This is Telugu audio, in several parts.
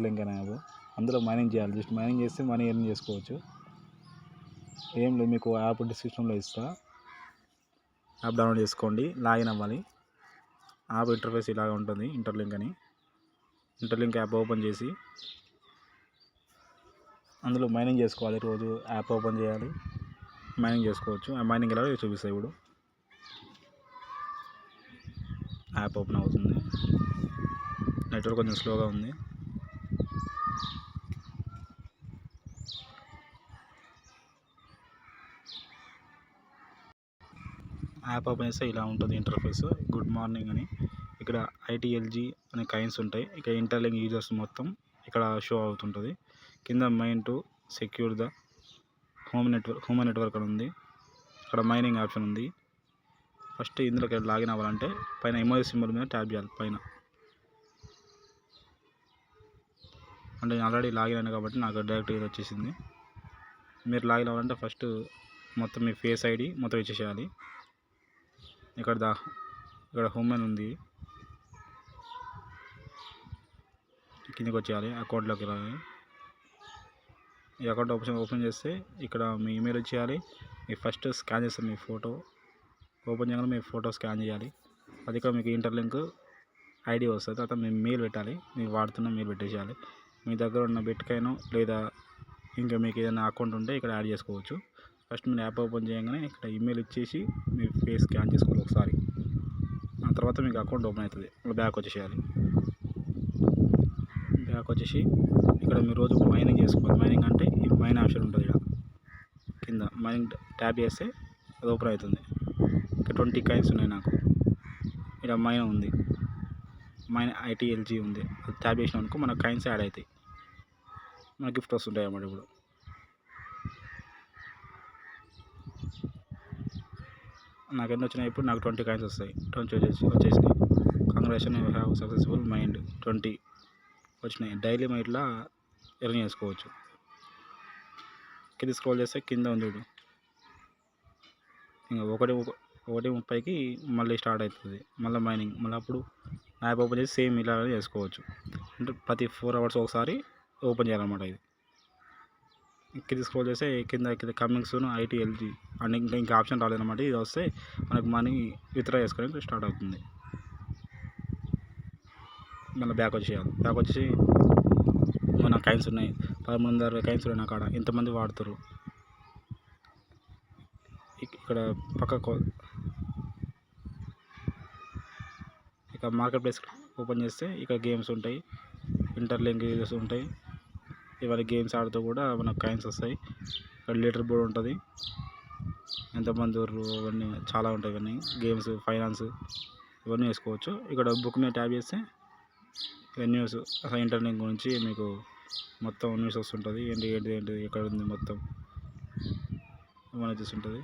లింక్ అనే యాప్. అందులో మైనింగ్ చేయాలి. జస్ట్ మైనింగ్ చేస్తే మనీ ఎర్న్ చేసుకోవచ్చు. ఏం లేదు, మీకు యాప్ డిస్క్రిప్షన్లో ఇస్తా. యాప్ డౌన్లోడ్ చేసుకోండి, లాగిన్ అవ్వాలి. యాప్ ఇంటర్ఫేస్ ఇలాగ ఉంటుంది, ఇంటర్లింక్ అని. ఇంటర్లింక్ యాప్ ఓపెన్ చేసి అందులో మైనింగ్ చేసుకోవాలి. రోజు యాప్ ఓపెన్ చేయాలి, మైనింగ్ చేసుకోవచ్చు. ఆ మైనింగ్ ఎలా చూపిస్తాయి. ఇప్పుడు యాప్ ఓపెన్ అవుతుంది. నెట్వర్క్ కొంచెం స్లోగా ఉంది. యాప్ ఓపెన్ చేస్తే ఇలా ఉంటుంది ఇంటర్ఫేస్. గుడ్ మార్నింగ్ అని ఇక్కడ ITLG అనే కాయిన్స్ ఉంటాయి. ఇక్కడ ఇంటర్లింక్ యూజర్స్ మొత్తం ఇక్కడ షో అవుతుంటుంది. కింద mine to secure the home network అని ఉంది. ఇక్కడ మైనింగ్ ఆప్షన్ ఉంది. ఫస్ట్ ఇందులోకి లాగిన్ అవ్వాలంటే పైన ఎమోజీ సింబల్ మీద ట్యాప్ చేయాలి. పైన అంటే నేను ఆల్రెడీ లాగిన్ అయినా కాబట్టి నాకు డైరెక్ట్ ఇది వచ్చేసింది. మీరు లాగిన్ అవ్వాలంటే ఫస్ట్ మొత్తం మీ ఫేస్ ID మొత్తం ఇచ్చేసేయాలి. ఇక్కడ హోమ్ అని ఉంది, కిందకి వచ్చేయాలి. అకౌంట్లోకి రావాలి. ఈ అకౌంట్ ఓపెన్ చేస్తే ఇక్కడ మీ ఈమెయిల్ ఇచ్చేయాలి. మీ ఫస్ట్ స్కాన్ చేస్తారు. మీ ఫోటో ఓపెన్ చేయగానే మీ ఫోటో స్కాన్ చేయాలి. అది ఇక్కడ మీకు ఇంటర్లింక్ ID వస్తుంది. తర్వాత మీ మెయిల్ పెట్టాలి. మీరు వాడుతున్న మెయిల్ పెట్టేసేయాలి. మీ దగ్గర ఉన్న బిట్కాయిన్ లేదా ఇంకా మీకు ఏదైనా అకౌంట్ ఉంటే ఇక్కడ యాడ్ చేసుకోవచ్చు. ఫస్ట్ మీరు యాప్ ఓపెన్ చేయగానే ఇక్కడ ఈమెయిల్ ఇచ్చేసి మీ ఫేస్ స్కాన్ చేసుకోవాలి ఒకసారి. ఆ తర్వాత మీకు అకౌంట్ ఓపెన్ అవుతుంది. బ్యాక్ వచ్చేసేయాలి. బ్యాక్ వచ్చేసి ఇక్కడ మీరు రోజు మైనింగ్ చేసుకోవాలి. మైనింగ్ అంటే ఈ మైన్ ఆప్షన్ ఉంటుంది. ఇక్కడ కింద మైనింగ్ ట్యాప్ చేస్తే అది ఓపెన్ అవుతుంది. ఇక్కడ 20 కాయిన్స్ ఉన్నాయి నాకు. ఇక్కడ మైన్ ఉంది, మైన్ ITLG ఉంది. అది ట్యాప్ చేసినాం అనుకో మన కాయిన్స్ యాడ్ అవుతాయి, మన గిఫ్ట్ వస్తుంటాయి అన్నమాట. ఇప్పుడు నాకు ఎన్ని వచ్చినాయి? ఇప్పుడు నాకు 20 కాయిన్స్ వస్తాయి. 20 వచ్చేసినాయి. Congratulation, you have successful mind 20 వచ్చినాయి. డైలీ మనం ఇట్లా ఎర్న్ చేసుకోవచ్చు. కింద స్క్రోల్ చేస్తే కింద ఉంది చూడు, ఇంకా 1:30కి మళ్ళీ స్టార్ట్ అవుతుంది. మళ్ళీ మైనింగ్. మళ్ళీ అప్పుడు యాప్ ఓపెన్ చేసి సేమ్ ఇలా చేసుకోవచ్చు. అంటే ప్రతి 4 hours ఒకసారి ఓపెన్ చేయాలన్నమాట. ఇది కింద స్క్రోల్ చేస్తే కింద కమింగ్ సూన్ ITLG అండ్ ఇంకా ఆప్షన్ రాలేదన్నమాట. ఇది వస్తే మనకు మనీ విత్డ్రా చేసుకోవడానికి స్టార్ట్ అవుతుంది. మళ్ళీ బ్యాక్ వచ్చేయాలి. బ్యాక్ వచ్చేసి మన కాయిన్స్ ఉన్నాయి, 1360 కాయిన్స్ ఉన్నాయి నా కాడ. ఎంతమంది వాడుతారు? ఇక్కడ ఇక మార్కెట్ ప్లేస్ ఓపెన్ చేస్తే ఇక్కడ గేమ్స్ ఉంటాయి, ఇంటర్లింక్ యూజర్స్ ఉంటాయి. ఇవన్నీ గేమ్స్ ఆడుతూ కూడా మనకు కాయిన్స్ వస్తాయి. ఇక్కడ లీటర్ బోర్డ్ ఉంటుంది, ఎంతమంది అవన్నీ చాలా ఉంటాయి. ఇవన్నీ గేమ్స్, ఫైనాన్స్ ఇవన్నీ వేసుకోవచ్చు. ఇక్కడ బుక్ మీద ట్యాప్ చేస్తే ఇక్కడ న్యూస్, అసలు ఇంటర్లింక్ గురించి మీకు మొత్తం న్యూస్ వస్తుంటుంది. ఏంటి ఎక్కడ ఉంది మొత్తం ఇవన్నీ చూస్తుంటుంది.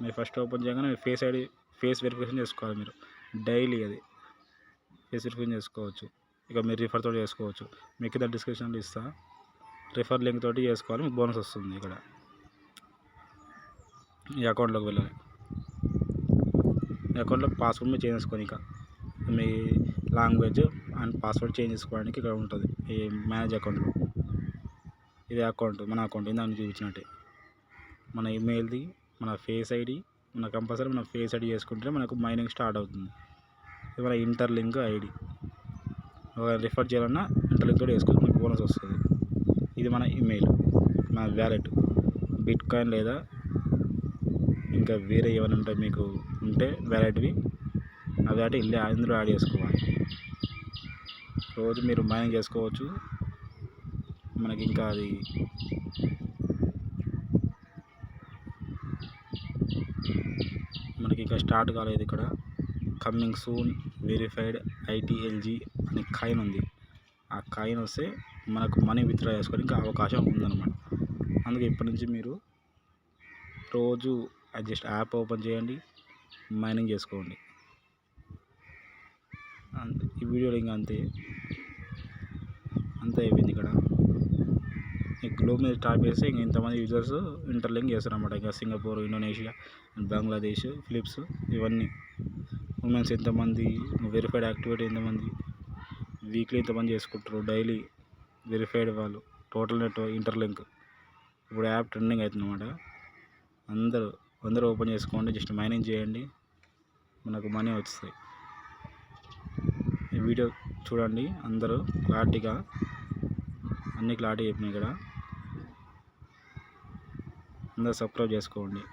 మీరు ఫస్ట్ ఓపెన్ చేయగానే మీ ఫేస్ వెరిఫికేషన్ చేసుకోవాలి. మీరు డైలీ అది ఫేస్ వెరిఫికేషన్ చేసుకోవచ్చు. ఇక మీరు రిఫర్ తోటి చేసుకోవచ్చు. మీకు కింద డిస్క్రిప్షన్లో ఇస్తా. రిఫర్ లింక్ తోటి చేసుకోవాలి, మీకు బోనస్ వస్తుంది. ఇక్కడ ఈ అకౌంట్లోకి వెళ్ళాలి. ఈ అకౌంట్లో పాస్వర్డ్ మీరు చేంజ్ చేసుకొని ఇక మీ లాంగ్వేజ్ అండ్ పాస్వర్డ్ చేంజ్ చేసుకోవడానికి ఇక్కడ ఉంటుంది. ఈ మేనేజ్ అకౌంట్లో ఇది అకౌంట్, మన అకౌంట్ ఇందాక చూపించినట్టే. మన ఈమెయిల్ది, మన ఫేస్ ID, మన కంపల్సరీ మన ఫేస్ ID చేసుకుంటే మనకు మైనింగ్ స్టార్ట్ అవుతుంది. ఇది మన ఇంటర్లింక్ ID. రిఫర్ చేయాలన్నా ఇంటర్లింక్ తోటి వేసుకోవచ్చు, మీకు బోనస్ వస్తుంది. ఇది మన ఈమెయిల్, మన వ్యాలెట్, బిట్కాయిన్ లేదా ఇంకా వేరే ఏమైనా ఉంటాయి మీకు ఉంటే వ్యాలెట్వి, ఆ వ్యాలెట్ ఇందులో యాడ్ చేసుకోవాలి. రోజు మీరు మైనింగ్ చేసుకోవచ్చు. మనకి ఇంకా అది మనకి ఇంకా స్టార్ట్ కాలేదు. ఇక్కడ కమింగ్ సూన్ వెరిఫైడ్ ITLG అనే కాయిన్ ఉంది. ఆ కాయిన్ వస్తే మనకు మనీ విత్డ్రా చేసుకోవడానికి అవకాశం ఉందన్నమాట. అందుకే ఇప్పటి నుంచి మీరు రోజు జస్ట్ యాప్ ఓపెన్ చేయండి, మైనింగ్ చేసుకోండి. ఈ వీడియోలో ఇంకా అంతే అయిపోయింది. ఇక్కడ ఈ గ్లోబ్ మీద స్టార్ట్ చేస్తే ఇంక ఇంతమంది యూజర్స్ ఇంటర్లింక్ చేస్తారన్నమాట. ఇంకా సింగపూర్, ఇండోనేషియా, బంగ్లాదేశ్, ఫిలిప్స్ ఇవన్నీ. ఉమెన్స్ ఎంతమంది, వెరిఫైడ్ యాక్టివిటీ ఎంతమంది, వీక్లీ ఇంతమంది చేసుకుంటారు, డైలీ వెరిఫైడ్ వాళ్ళు, టోటల్ నెట్ ఇంటర్లింక్. ఇప్పుడు యాప్ ట్రెండింగ్ అవుతుంది అన్నమాట. అందరూ ఓపెన్ చేసుకోండి, జస్ట్ మైనింగ్ చేయండి, మనకు మనీ వస్తాయి. ఈ వీడియో చూడండి అందరూ క్లారిటీగా, అన్ని క్లారిటీ చెప్పినాయి ఇక్కడ. అందరూ సబ్స్క్రైబ్ చేసుకోండి.